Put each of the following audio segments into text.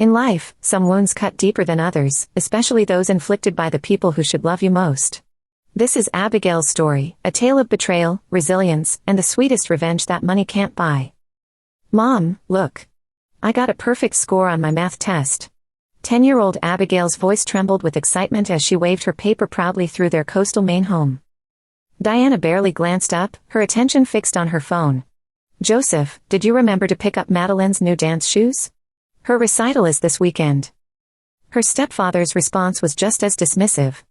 In life, some wounds cut deeper than others, especially those inflicted by the people who should love you most. This is Abigail's story, a tale of betrayal, resilience, and the sweetest revenge that money can't buy. Mom, look. I got a perfect score on my math test. 10-year-old Abigail's voice trembled with excitement as she waved her paper proudly through their coastal Maine home. Diana barely glanced up, her attention fixed on her phone. Joseph, did you remember to pick up Madeline's new dance shoes? Her recital is this weekend. Her stepfather's response was just as dismissive.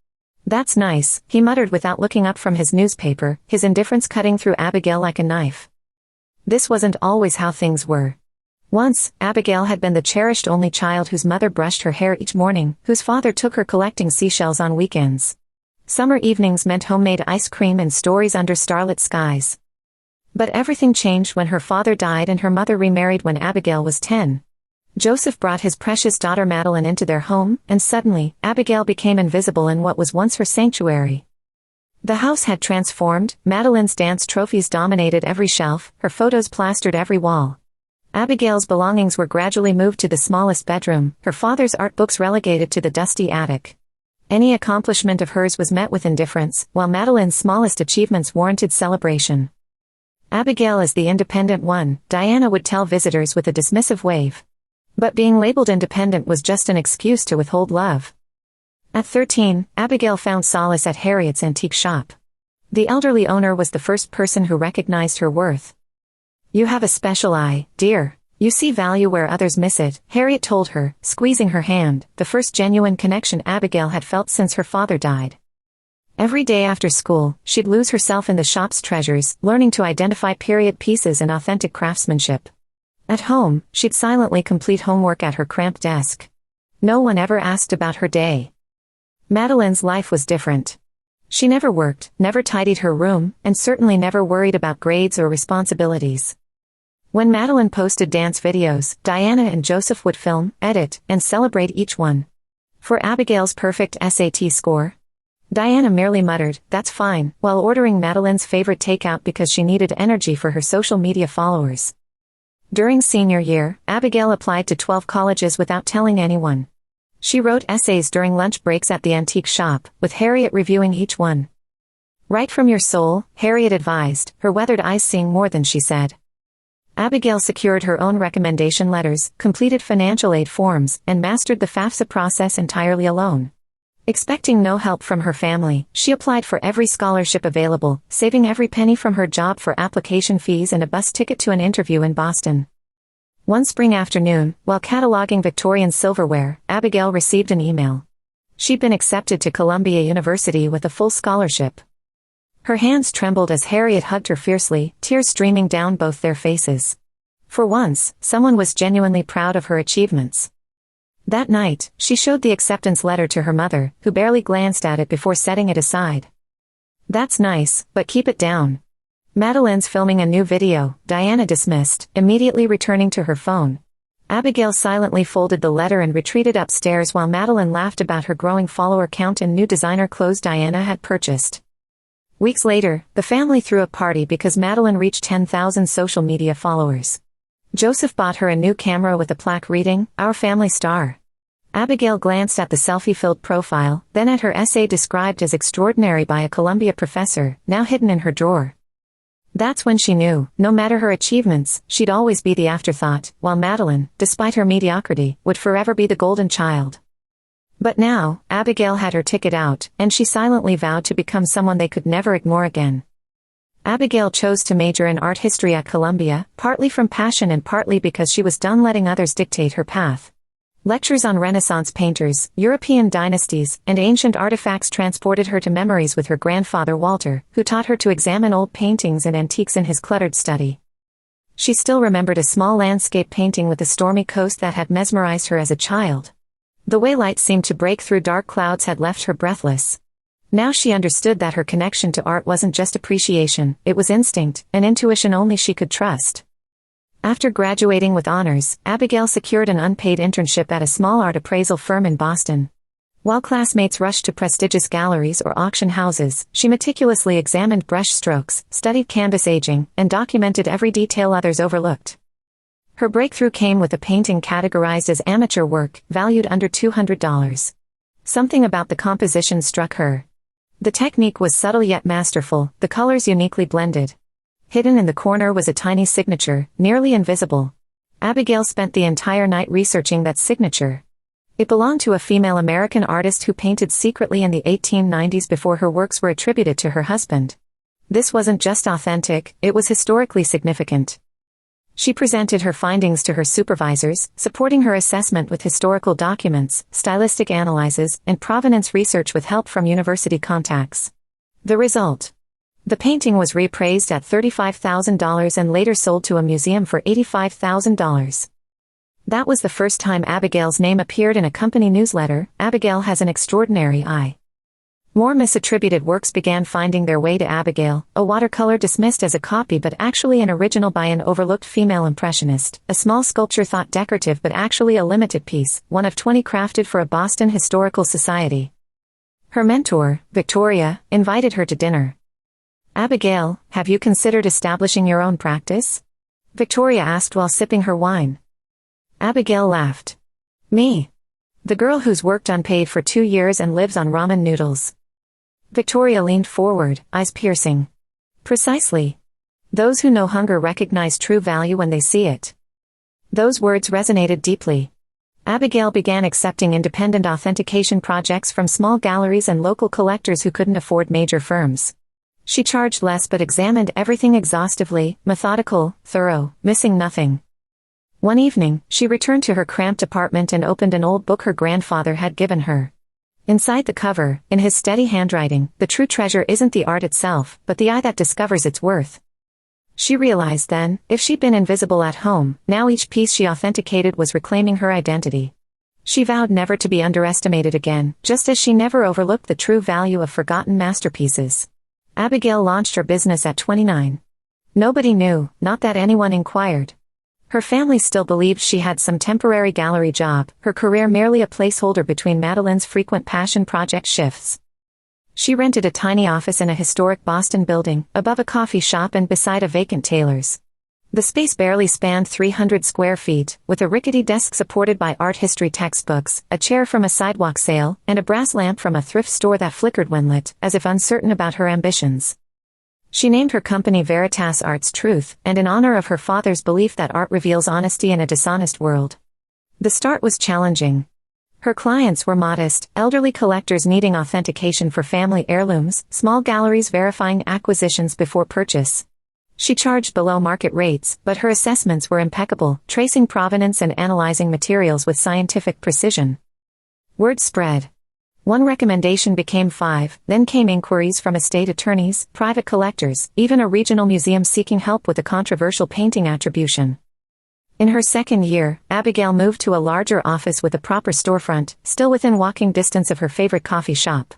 That's nice, he muttered without looking up from his newspaper, his indifference cutting through Abigail like a knife. This wasn't always how things were. Once, Abigail had been the cherished only child whose mother brushed her hair each morning, whose father took her collecting seashells on weekends. Summer evenings meant homemade ice cream and stories under starlit skies. But everything changed when her father died and her mother remarried when Abigail was 10. Joseph brought his precious daughter Madeline into their home, and suddenly, Abigail became invisible in what was once her sanctuary. The house had transformed, Madeline's dance trophies dominated every shelf, her photos plastered every wall. Abigail's belongings were gradually moved to the smallest bedroom, her father's art books relegated to the dusty attic. Any accomplishment of hers was met with indifference, while Madeline's smallest achievements warranted celebration. Abigail is the independent one, Diana would tell visitors with a dismissive wave. But being labeled independent was just an excuse to withhold love. At 13, Abigail found solace at Harriet's antique shop. The elderly owner was the first person who recognized her worth. You have a special eye, dear. You see value where others miss it, Harriet told her, squeezing her hand, the first genuine connection Abigail had felt since her father died. Every day after school, she'd lose herself in the shop's treasures, learning to identify period pieces and authentic craftsmanship. At home, she'd silently complete homework at her cramped desk. No one ever asked about her day. Madeline's life was different. She never worked, never tidied her room, and certainly never worried about grades or responsibilities. When Madeline posted dance videos, Diana and Joseph would film, edit, and celebrate each one. For Abigail's perfect SAT score, Diana merely muttered, "That's fine," while ordering Madeline's favorite takeout because she needed energy for her social media followers. During senior year, Abigail applied to 12 colleges without telling anyone. She wrote essays during lunch breaks at the antique shop, with Harriet reviewing each one. Write from your soul, Harriet advised, her weathered eyes seeing more than she said. Abigail secured her own recommendation letters, completed financial aid forms, and mastered the FAFSA process entirely alone. Expecting no help from her family, she applied for every scholarship available, saving every penny from her job for application fees and a bus ticket to an interview in Boston. One spring afternoon, while cataloging Victorian silverware, Abigail received an email. She'd been accepted to Columbia University with a full scholarship. Her hands trembled as Harriet hugged her fiercely, tears streaming down both their faces. For once, someone was genuinely proud of her achievements. That night, she showed the acceptance letter to her mother, who barely glanced at it before setting it aside. That's nice, but keep it down. Madeline's filming a new video, Diana dismissed, immediately returning to her phone. Abigail silently folded the letter and retreated upstairs while Madeline laughed about her growing follower count and new designer clothes Diana had purchased. Weeks later, the family threw a party because Madeline reached 10,000 social media followers. Joseph bought her a new camera with a plaque reading, "Our Family Star." Abigail glanced at the selfie-filled profile, then at her essay described as extraordinary by a Columbia professor, now hidden in her drawer. That's when she knew, no matter her achievements, she'd always be the afterthought, while Madeline, despite her mediocrity, would forever be the golden child. But now, Abigail had her ticket out, and she silently vowed to become someone they could never ignore again. Abigail chose to major in art history at Columbia, partly from passion and partly because she was done letting others dictate her path. Lectures on Renaissance painters, European dynasties, and ancient artifacts transported her to memories with her grandfather Walter, who taught her to examine old paintings and antiques in his cluttered study. She still remembered a small landscape painting with a stormy coast that had mesmerized her as a child. The way light seemed to break through dark clouds had left her breathless. Now she understood that her connection to art wasn't just appreciation, it was instinct, an intuition only she could trust. After graduating with honors, Abigail secured an unpaid internship at a small art appraisal firm in Boston. While classmates rushed to prestigious galleries or auction houses, she meticulously examined brush strokes, studied canvas aging, and documented every detail others overlooked. Her breakthrough came with a painting categorized as amateur work, valued under $200. Something about the composition struck her. The technique was subtle yet masterful, the colors uniquely blended. Hidden in the corner was a tiny signature, nearly invisible. Abigail spent the entire night researching that signature. It belonged to a female American artist who painted secretly in the 1890s before her works were attributed to her husband. This wasn't just authentic, it was historically significant. She presented her findings to her supervisors, supporting her assessment with historical documents, stylistic analyses, and provenance research with help from university contacts. The result: the painting was reappraised at $35,000 and later sold to a museum for $85,000. That was the first time Abigail's name appeared in a company newsletter. Abigail has an extraordinary eye. More misattributed works began finding their way to Abigail, a watercolor dismissed as a copy but actually an original by an overlooked female impressionist, a small sculpture thought decorative but actually a limited piece, one of 20 crafted for a Boston Historical Society. Her mentor, Victoria, invited her to dinner. "Abigail, have you considered establishing your own practice?" Victoria asked while sipping her wine. Abigail laughed. "Me? The girl who's worked unpaid for 2 years and lives on ramen noodles." Victoria leaned forward, eyes piercing. "Precisely. Those who know hunger recognize true value when they see it." Those words resonated deeply. Abigail began accepting independent authentication projects from small galleries and local collectors who couldn't afford major firms. She charged less but examined everything exhaustively, methodical, thorough, missing nothing. One evening, she returned to her cramped apartment and opened an old book her grandfather had given her. Inside the cover, in his steady handwriting, the true treasure isn't the art itself, but the eye that discovers its worth. She realized then, if she'd been invisible at home, now each piece she authenticated was reclaiming her identity. She vowed never to be underestimated again, just as she never overlooked the true value of forgotten masterpieces. Abigail launched her business at 29. Nobody knew, not that anyone inquired. Her family still believed she had some temporary gallery job, her career merely a placeholder between Madeline's frequent passion project shifts. She rented a tiny office in a historic Boston building, above a coffee shop and beside a vacant tailor's. The space barely spanned 300 square feet, with a rickety desk supported by art history textbooks, a chair from a sidewalk sale, and a brass lamp from a thrift store that flickered when lit, as if uncertain about her ambitions. She named her company Veritas Art's Truth, and in honor of her father's belief that art reveals honesty in a dishonest world. The start was challenging. Her clients were modest, elderly collectors needing authentication for family heirlooms, small galleries verifying acquisitions before purchase. She charged below market rates, but her assessments were impeccable, tracing provenance and analyzing materials with scientific precision. Word spread. One recommendation became 5, then came inquiries from estate attorneys, private collectors, even a regional museum seeking help with a controversial painting attribution. In her second year, Abigail moved to a larger office with a proper storefront, still within walking distance of her favorite coffee shop.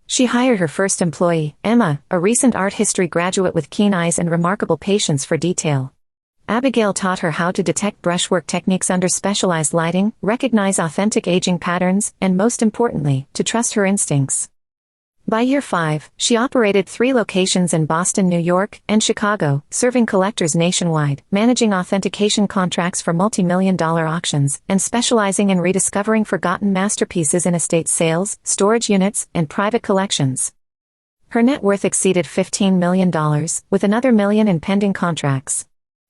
She hired her first employee, Emma, a recent art history graduate with keen eyes and remarkable patience for detail. Abigail taught her how to detect brushwork techniques under specialized lighting, recognize authentic aging patterns, and most importantly, to trust her instincts. By year 5, she operated 3 locations in Boston, New York, and Chicago, serving collectors nationwide, managing authentication contracts for multi-million-dollar auctions, and specializing in rediscovering forgotten masterpieces in estate sales, storage units, and private collections. Her net worth exceeded $15 million, with another million in pending contracts.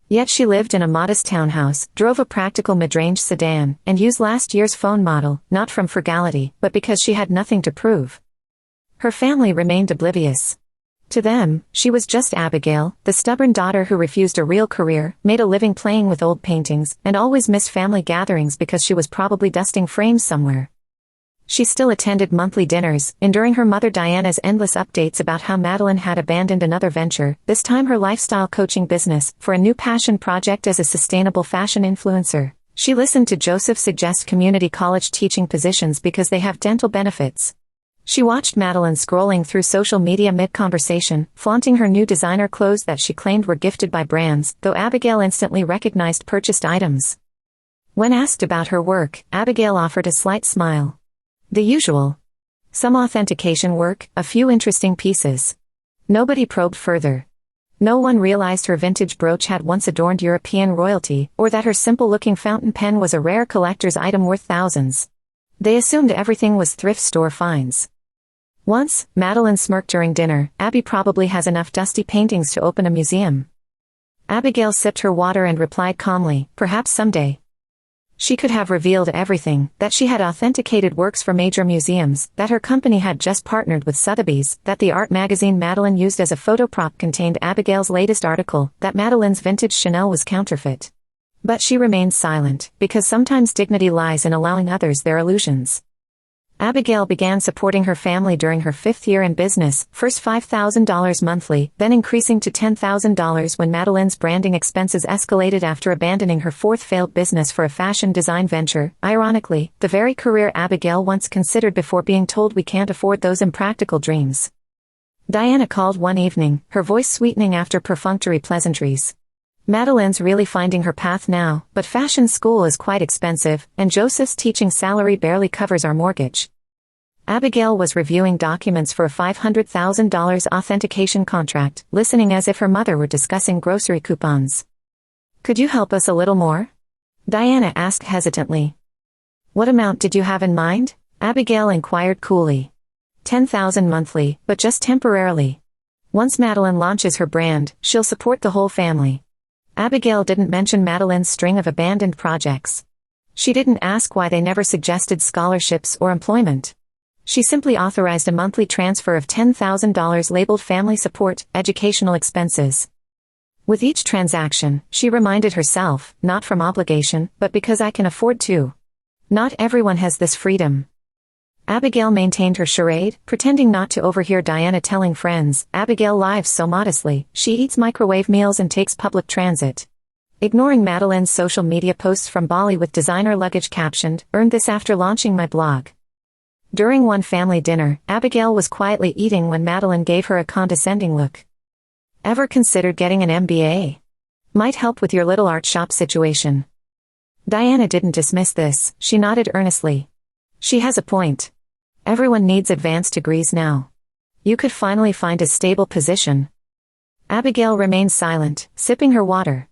Yet she lived in a modest townhouse, drove a practical mid-range sedan, and used last year's phone model, not from frugality, but because she had nothing to prove. Her family remained oblivious. To them, she was just Abigail, the stubborn daughter who refused a real career, made a living playing with old paintings, and always missed family gatherings because she was probably dusting frames somewhere. She still attended monthly dinners, enduring her mother Diana's endless updates about how Madeline had abandoned another venture, this time her lifestyle coaching business, for a new passion project as a sustainable fashion influencer. She listened to Joseph suggest community college teaching positions because they have dental benefits. She watched Madeline scrolling through social media mid-conversation, flaunting her new designer clothes that she claimed were gifted by brands, though Abigail instantly recognized purchased items. When asked about her work, Abigail offered a slight smile. The usual. Some authentication work, a few interesting pieces. Nobody probed further. No one realized her vintage brooch had once adorned European royalty, or that her simple-looking fountain pen was a rare collector's item worth thousands. They assumed everything was thrift store finds. Once, Madeline smirked during dinner, "Abby probably has enough dusty paintings to open a museum." Abigail sipped her water and replied calmly, "Perhaps someday." She could have revealed everything, that she had authenticated works for major museums, that her company had just partnered with Sotheby's, that the art magazine Madeline used as a photo prop contained Abigail's latest article, that Madeline's vintage Chanel was counterfeit. But she remained silent, because sometimes dignity lies in allowing others their illusions. Abigail began supporting her family during her 5th year in business, first $5,000 monthly, then increasing to $10,000 when Madeline's branding expenses escalated after abandoning her 4th failed business for a fashion design venture, ironically, the very career Abigail once considered before being told we can't afford those impractical dreams. Diana called one evening, her voice sweetening after perfunctory pleasantries. "Madeline's really finding her path now, but fashion school is quite expensive, and Joseph's teaching salary barely covers our mortgage." Abigail was reviewing documents for a $500,000 authentication contract, listening as if her mother were discussing grocery coupons. "Could you help us a little more?" Diana asked hesitantly. "What amount did you have in mind?" Abigail inquired coolly. $10,000 monthly, but just temporarily. Once Madeline launches her brand, she'll support the whole family. Abigail didn't mention Madeline's string of abandoned projects. She didn't ask why they never suggested scholarships or employment. She simply authorized a monthly transfer of $10,000 labeled family support, educational expenses. With each transaction, she reminded herself, not from obligation, but because I can afford to. Not everyone has this freedom. Abigail maintained her charade, pretending not to overhear Diana telling friends, "Abigail lives so modestly, she eats microwave meals and takes public transit." Ignoring Madeline's social media posts from Bali with designer luggage captioned, "Earned this after launching my blog." During one family dinner, Abigail was quietly eating when Madeline gave her a condescending look. "Ever considered getting an MBA? Might help with your little art shop situation." Diana didn't dismiss this, she nodded earnestly. "She has a point. Everyone needs advanced degrees now. You could finally find a stable position." Abigail remained silent, sipping her water.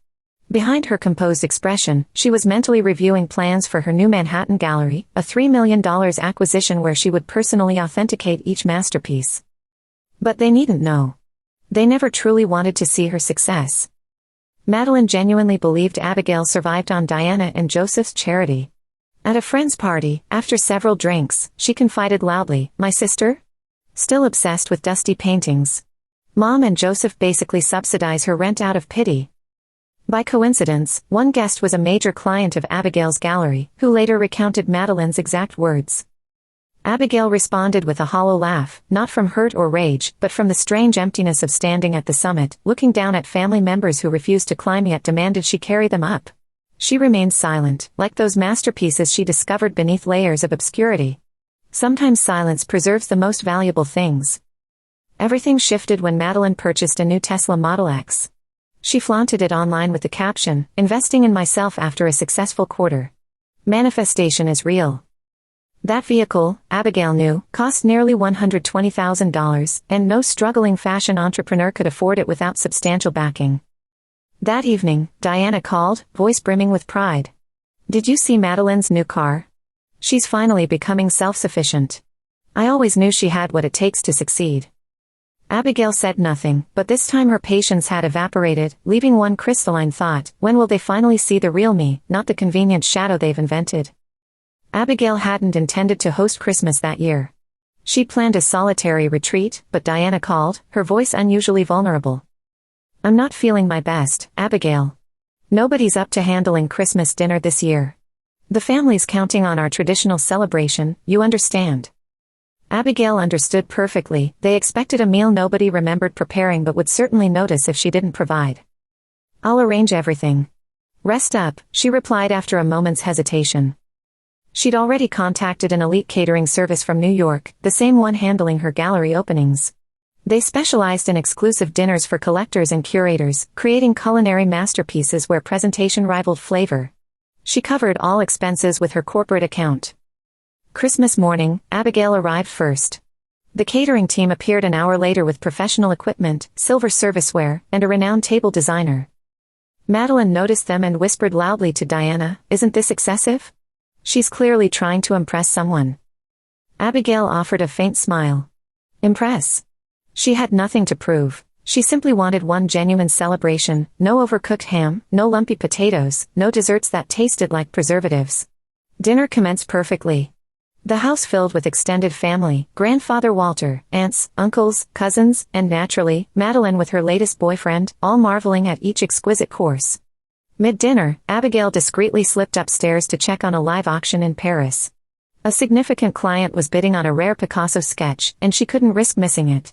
Behind her composed expression, she was mentally reviewing plans for her new Manhattan gallery, a $3 million acquisition where she would personally authenticate each masterpiece. But they needn't know. They never truly wanted to see her success. Madeline genuinely believed Abigail survived on Diana and Joseph's charity. At a friend's party, after several drinks, she confided loudly, "My sister? Still obsessed with dusty paintings. Mom and Joseph basically subsidize her rent out of pity." By coincidence, one guest was a major client of Abigail's gallery, who later recounted Madeline's exact words. Abigail responded with a hollow laugh, not from hurt or rage, but from the strange emptiness of standing at the summit, looking down at family members who refused to climb yet demanded she carry them up. She remained silent, like those masterpieces she discovered beneath layers of obscurity. Sometimes silence preserves the most valuable things. Everything shifted when Madeline purchased a new Tesla Model X. She flaunted it online with the caption, "Investing in myself after a successful quarter. Manifestation is real." That vehicle, Abigail knew, cost nearly $120,000, and no struggling fashion entrepreneur could afford it without substantial backing. That evening, Diana called, voice brimming with pride. "Did you see Madeline's new car? She's finally becoming self-sufficient. I always knew she had what it takes to succeed." Abigail said nothing, but this time her patience had evaporated, leaving one crystalline thought, when will they finally see the real me, not the convenient shadow they've invented? Abigail hadn't intended to host Christmas that year. She planned a solitary retreat, but Diana called, her voice unusually vulnerable. "I'm not feeling my best, Abigail. Nobody's up to handling Christmas dinner this year. The family's counting on our traditional celebration, you understand." Abigail understood perfectly. They expected a meal nobody remembered preparing but would certainly notice if she didn't provide. "I'll arrange everything. Rest up," she replied after a moment's hesitation. She'd already contacted an elite catering service from New York, the same one handling her gallery openings. They specialized in exclusive dinners for collectors and curators, creating culinary masterpieces where presentation rivaled flavor. She covered all expenses with her corporate account. Christmas morning, Abigail arrived first. The catering team appeared an hour later with professional equipment, silver serviceware, and a renowned table designer. Madeline noticed them and whispered loudly to Diana, "Isn't this excessive? She's clearly trying to impress someone." Abigail offered a faint smile. Impress? She had nothing to prove. She simply wanted one genuine celebration, no overcooked ham, no lumpy potatoes, no desserts that tasted like preservatives. Dinner commenced perfectly. The house filled with extended family, grandfather Walter, aunts, uncles, cousins, and naturally, Madeline with her latest boyfriend, all marveling at each exquisite course. Mid-dinner, Abigail discreetly slipped upstairs to check on a live auction in Paris. A significant client was bidding on a rare Picasso sketch, and she couldn't risk missing it.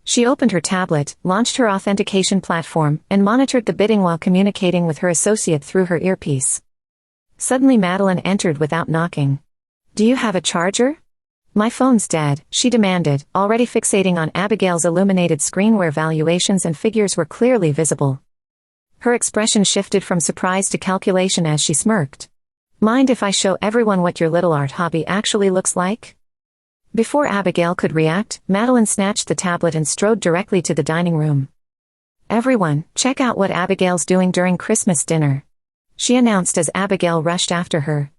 She opened her tablet, launched her authentication platform, and monitored the bidding while communicating with her associate through her earpiece. Suddenly Madeline entered without knocking. "Do you have a charger?" "My phone's dead," she demanded, already fixating on Abigail's illuminated screen where valuations and figures were clearly visible. Her expression shifted from surprise to calculation as she smirked. "Mind if I show everyone what your little art hobby actually looks like?" Before Abigail could react, Madeline snatched the tablet and strode directly to the dining room. "Everyone, check out what Abigail's doing during Christmas dinner," she announced as Abigail rushed after her.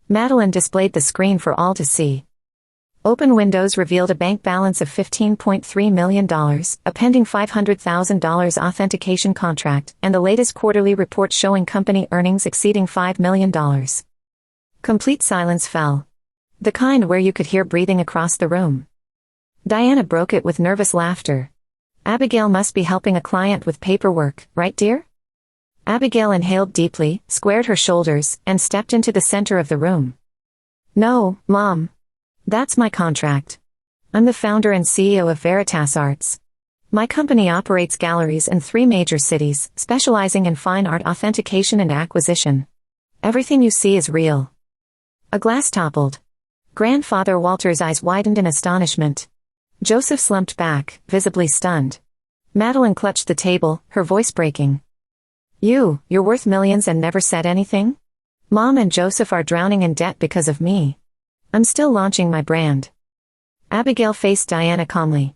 Madeline displayed the screen for all to see. Open windows revealed a bank balance of $15.3 million, a pending $500,000 authentication contract, and the latest quarterly report showing company earnings exceeding $5 million. Complete silence fell. The kind where you could hear breathing across the room. Diana broke it with nervous laughter. "Abigail must be helping a client with paperwork, right dear?" Abigail inhaled deeply, squared her shoulders, and stepped into the center of the room. "No, Mom. That's my contract. I'm the founder and CEO of Veritas Arts. My company operates galleries in 3 major cities, specializing in fine art authentication and acquisition. Everything you see is real." A glass toppled. Grandfather Walter's eyes widened in astonishment. Joseph slumped back, visibly stunned. Madeline clutched the table, her voice breaking. You're worth millions and never said anything? Mom and Joseph are drowning in debt because of me. I'm still launching my brand." Abigail faced Diana calmly.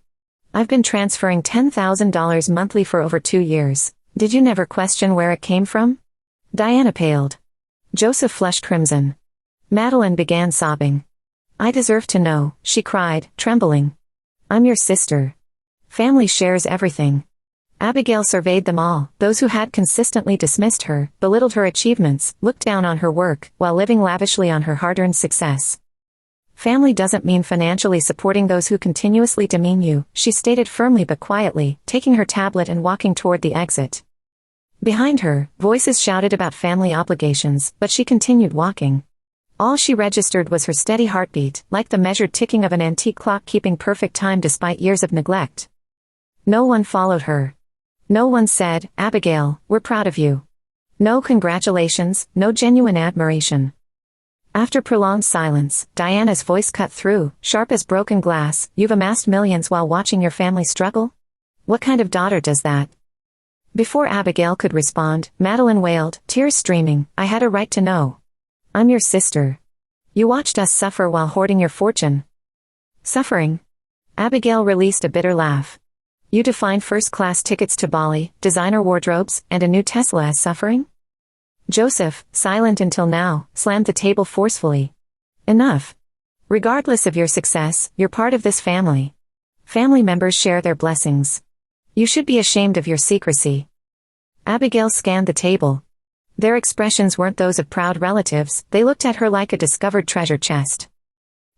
"I've been transferring $10,000 monthly for over 2 years. Did you never question where it came from?" Diana paled. Joseph flushed crimson. Madeline began sobbing. "I deserve to know," she cried, trembling. "I'm your sister. Family shares everything." Abigail surveyed them all, those who had consistently dismissed her, belittled her achievements, looked down on her work, while living lavishly on her hard-earned success. "Family doesn't mean financially supporting those who continuously demean you," she stated firmly but quietly, taking her tablet and walking toward the exit. Behind her, voices shouted about family obligations, but she continued walking. All she registered was her steady heartbeat, like the measured ticking of an antique clock keeping perfect time despite years of neglect. No one followed her. No one said, "Abigail, we're proud of you." No congratulations, no genuine admiration. After prolonged silence, Diana's voice cut through, sharp as broken glass. "You've amassed millions while watching your family struggle? What kind of daughter does that?" Before Abigail could respond, Madeline wailed, tears streaming, "I had a right to know. I'm your sister. You watched us suffer while hoarding your fortune." "Suffering?" Abigail released a bitter laugh. "You define first-class tickets to Bali, designer wardrobes, and a new Tesla as suffering?" Joseph, silent until now, slammed the table forcefully. "Enough. Regardless of your success, you're part of this family. Family members share their blessings. You should be ashamed of your secrecy." Abigail scanned the table. Their expressions weren't those of proud relatives, they looked at her like a discovered treasure chest.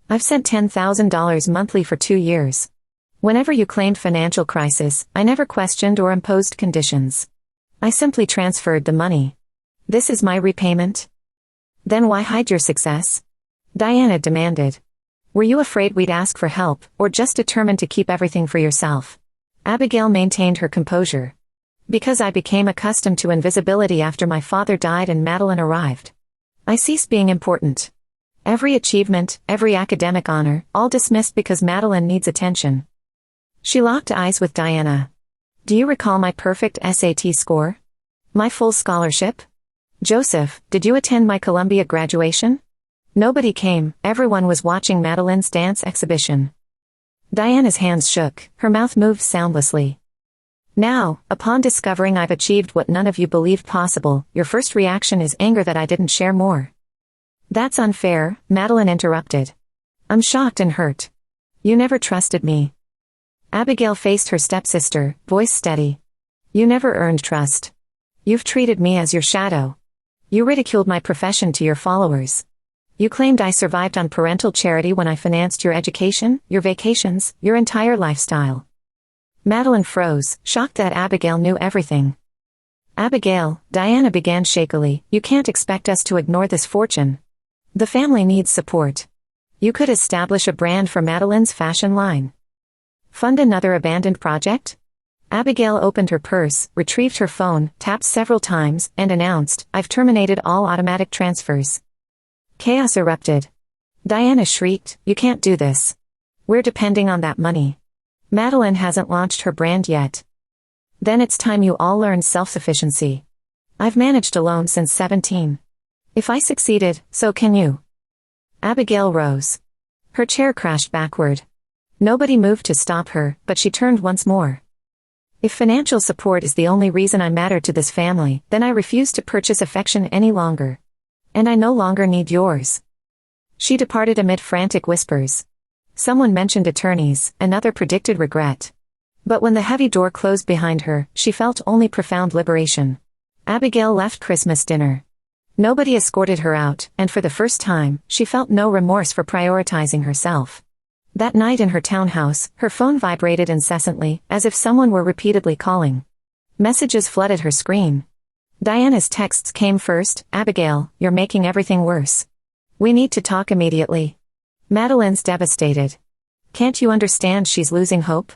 "I've sent $10,000 monthly for 2 years. Whenever you claimed financial crisis, I never questioned or imposed conditions. I simply transferred the money. This is my repayment." "Then why hide your success?" Diana demanded. "Were you afraid we'd ask for help, or just determined to keep everything for yourself?" Abigail maintained her composure. "Because I became accustomed to invisibility after my father died and Madeline arrived. I ceased being important. Every achievement, every academic honor, all dismissed because Madeline needs attention." She locked eyes with Diana. "Do you recall my perfect SAT score? My full scholarship? Joseph, did you attend my Columbia graduation? Nobody came, everyone was watching Madeline's dance exhibition." Diana's hands shook, her mouth moved soundlessly. Now, upon discovering I've achieved what none of you believed possible, your first reaction is anger that I didn't share more. That's unfair, Madeline interrupted. I'm shocked and hurt. You never trusted me. Abigail faced her stepsister, voice steady. You never earned trust. You've treated me as your shadow. You ridiculed my profession to your followers. You claimed I survived on parental charity when I financed your education, your vacations, your entire lifestyle. Madeline froze, shocked that Abigail knew everything. Abigail, Diana began shakily, you can't expect us to ignore this fortune. The family needs support. You could establish a brand for Madeline's fashion line. Fund another abandoned project? Abigail opened her purse, retrieved her phone, tapped several times, and announced, I've terminated all automatic transfers. Chaos erupted. Diana shrieked, you can't do this. We're depending on that money. Madeline hasn't launched her brand yet. Then it's time you all learn self-sufficiency. I've managed alone since 17. If I succeeded, so can you. Abigail rose. Her chair crashed backward. Nobody moved to stop her, but she turned once more. If financial support is the only reason I matter to this family, then I refuse to purchase affection any longer. And I no longer need yours. She departed amid frantic whispers. Someone mentioned attorneys, another predicted regret. But when the heavy door closed behind her, she felt only profound liberation. Abigail left Christmas dinner. Nobody escorted her out, and for the first time, she felt no remorse for prioritizing herself. That night in her townhouse, her phone vibrated incessantly, as if someone were repeatedly calling. Messages flooded her screen. Diana's texts came first, Abigail, you're making everything worse. We need to talk immediately. Madeline's devastated. Can't you understand she's losing hope?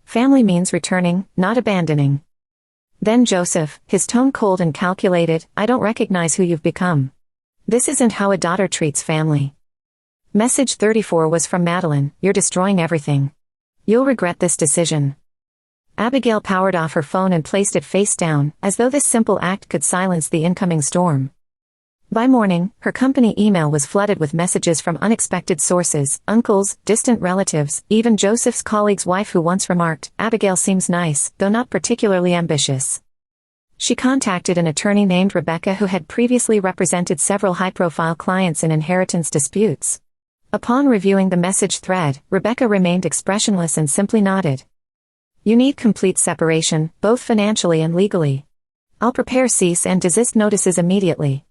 Family means returning, not abandoning. Then Joseph, his tone cold and calculated, I don't recognize who you've become. This isn't how a daughter treats family. Message 34 was from Madeline, you're destroying everything. You'll regret this decision. Abigail powered off her phone and placed it face down, as though this simple act could silence the incoming storm. By morning, her company email was flooded with messages from unexpected sources, uncles, distant relatives, even Joseph's colleague's wife who once remarked, Abigail seems nice, though not particularly ambitious. She contacted an attorney named Rebecca who had previously represented several high-profile clients in inheritance disputes. Upon reviewing the message thread, Rebecca remained expressionless and simply nodded. You need complete separation, both financially and legally. I'll prepare cease and desist notices immediately.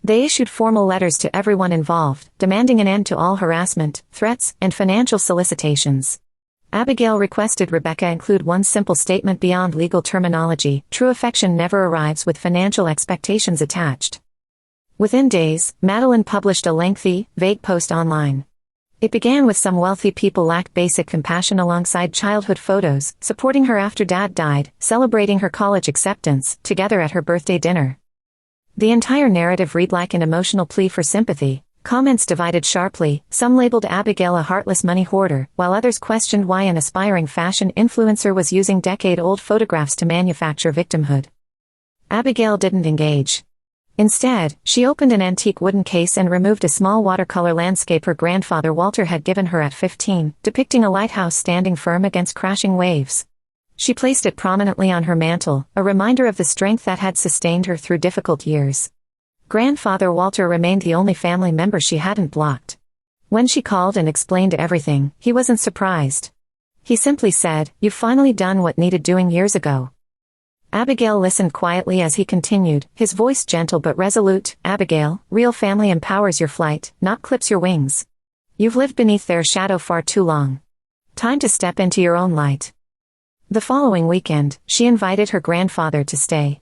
They issued formal letters to everyone involved, demanding an end to all harassment, threats, and financial solicitations. Abigail requested Rebecca include one simple statement beyond legal terminology, true affection never arrives with financial expectations attached. Within days, Madeline published a lengthy, vague post online. It began with some wealthy people lacked basic compassion alongside childhood photos, supporting her after dad died, celebrating her college acceptance, together at her birthday dinner. The entire narrative read like an emotional plea for sympathy. Comments divided sharply, some labeled Abigail a heartless money hoarder, while others questioned why an aspiring fashion influencer was using decade-old photographs to manufacture victimhood. Abigail didn't engage. Instead, she opened an antique wooden case and removed a small watercolor landscape her grandfather Walter had given her at 15, depicting a lighthouse standing firm against crashing waves. She placed it prominently on her mantle, a reminder of the strength that had sustained her through difficult years. Grandfather Walter remained the only family member she hadn't blocked. When she called and explained everything, he wasn't surprised. He simply said, "You've finally done what needed doing years ago." Abigail listened quietly as he continued, his voice gentle but resolute, "Abigail, real family empowers your flight, not clips your wings. You've lived beneath their shadow far too long. Time to step into your own light." The following weekend, she invited her grandfather to stay.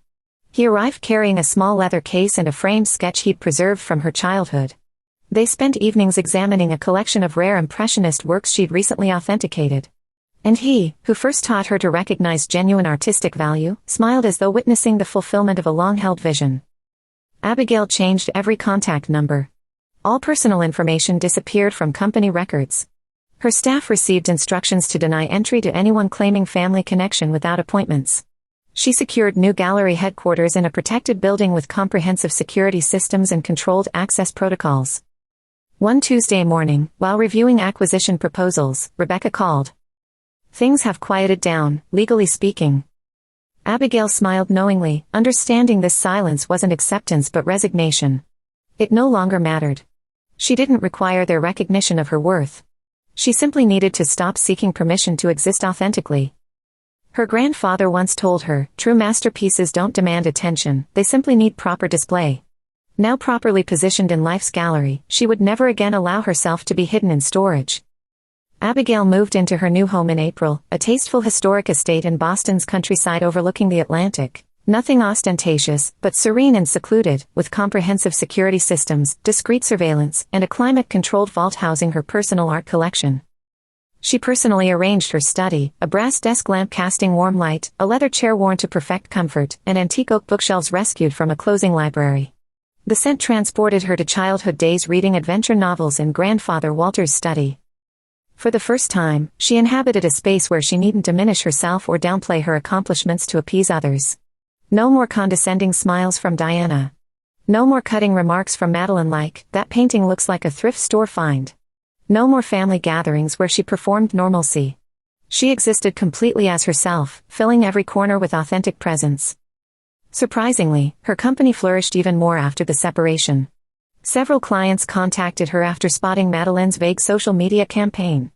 He arrived carrying a small leather case and a framed sketch he'd preserved from her childhood. They spent evenings examining a collection of rare impressionist works she'd recently authenticated. And he, who first taught her to recognize genuine artistic value, smiled as though witnessing the fulfillment of a long-held vision. Abigail changed every contact number. All personal information disappeared from company records. Her staff received instructions to deny entry to anyone claiming family connection without appointments. She secured new gallery headquarters in a protected building with comprehensive security systems and controlled access protocols. One Tuesday morning, while reviewing acquisition proposals, Rebecca called. Things have quieted down, legally speaking. Abigail smiled knowingly, understanding this silence wasn't acceptance but resignation. It no longer mattered. She didn't require their recognition of her worth. She simply needed to stop seeking permission to exist authentically. Her grandfather once told her, true masterpieces don't demand attention, they simply need proper display. Now properly positioned in life's gallery, she would never again allow herself to be hidden in storage. Abigail moved into her new home in April, a tasteful historic estate in Boston's countryside overlooking the Atlantic. Nothing ostentatious, but serene and secluded, with comprehensive security systems, discreet surveillance, and a climate-controlled vault housing her personal art collection. She personally arranged her study, a brass desk lamp casting warm light, a leather chair worn to perfect comfort, and antique oak bookshelves rescued from a closing library. The scent transported her to childhood days reading adventure novels in grandfather Walter's study. For the first time, she inhabited a space where she needn't diminish herself or downplay her accomplishments to appease others. No more condescending smiles from Diana. No more cutting remarks from Madeline like, that painting looks like a thrift store find. No more family gatherings where she performed normalcy. She existed completely as herself, filling every corner with authentic presence. Surprisingly, her company flourished even more after the separation. Several clients contacted her after spotting Madeline's vague social media campaign.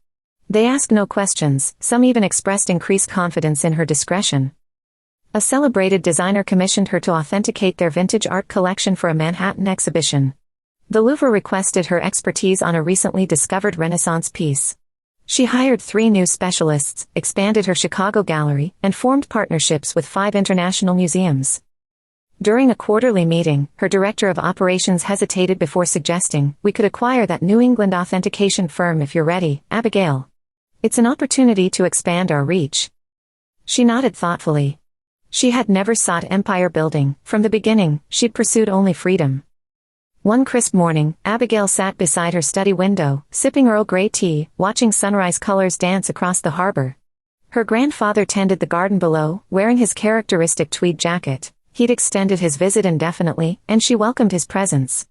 They asked no questions, some even expressed increased confidence in her discretion. A celebrated designer commissioned her to authenticate their vintage art collection for a Manhattan exhibition. The Louvre requested her expertise on a recently discovered Renaissance piece. She hired 3 new specialists, expanded her Chicago gallery, and formed partnerships with 5 international museums. During a quarterly meeting, her director of operations hesitated before suggesting, "We could acquire that New England authentication firm if you're ready, Abigail. It's an opportunity to expand our reach." She nodded thoughtfully. She had never sought empire building. From the beginning, she'd pursued only freedom. One crisp morning, Abigail sat beside her study window, sipping Earl Grey tea, watching sunrise colors dance across the harbor. Her grandfather tended the garden below, wearing his characteristic tweed jacket. He'd extended his visit indefinitely, and she welcomed his presence.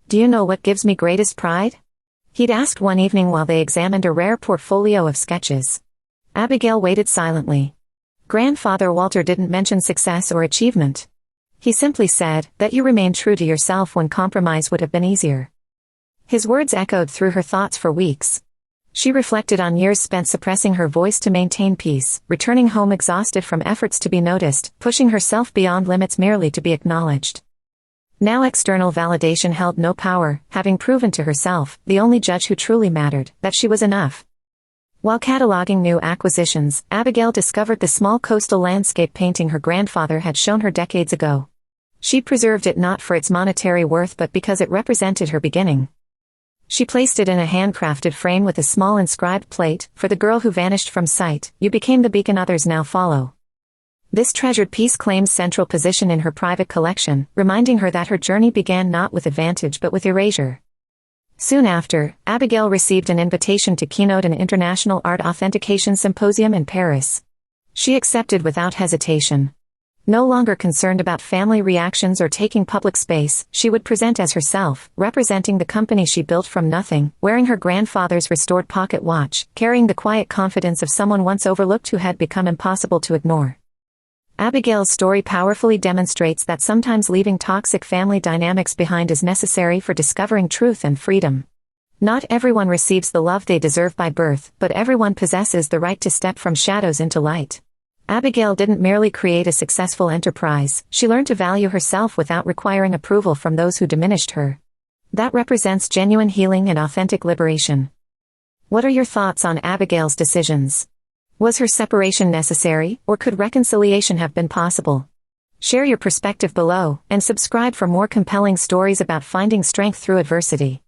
"Do you know what gives me greatest pride?" he'd asked one evening while they examined a rare portfolio of sketches. Abigail waited silently. Grandfather Walter didn't mention success or achievement. He simply said, that you remained true to yourself when compromise would have been easier. His words echoed through her thoughts for weeks. She reflected on years spent suppressing her voice to maintain peace, returning home exhausted from efforts to be noticed, pushing herself beyond limits merely to be acknowledged. Now external validation held no power, having proven to herself, the only judge who truly mattered, that she was enough. While cataloging new acquisitions, Abigail discovered the small coastal landscape painting her grandfather had shown her decades ago. She preserved it not for its monetary worth but because it represented her beginning. She placed it in a handcrafted frame with a small inscribed plate, "For the girl who vanished from sight, you became the beacon others now follow." This treasured piece claims central position in her private collection, reminding her that her journey began not with advantage but with erasure. Soon after, Abigail received an invitation to keynote an international art authentication symposium in Paris. She accepted without hesitation. No longer concerned about family reactions or taking public space, she would present as herself, representing the company she built from nothing, wearing her grandfather's restored pocket watch, carrying the quiet confidence of someone once overlooked who had become impossible to ignore. Abigail's story powerfully demonstrates that sometimes leaving toxic family dynamics behind is necessary for discovering truth and freedom. Not everyone receives the love they deserve by birth, but everyone possesses the right to step from shadows into light. Abigail didn't merely create a successful enterprise, she learned to value herself without requiring approval from those who diminished her. That represents genuine healing and authentic liberation. What are your thoughts on Abigail's decisions? Was her separation necessary, or could reconciliation have been possible? Share your perspective below, and subscribe for more compelling stories about finding strength through adversity.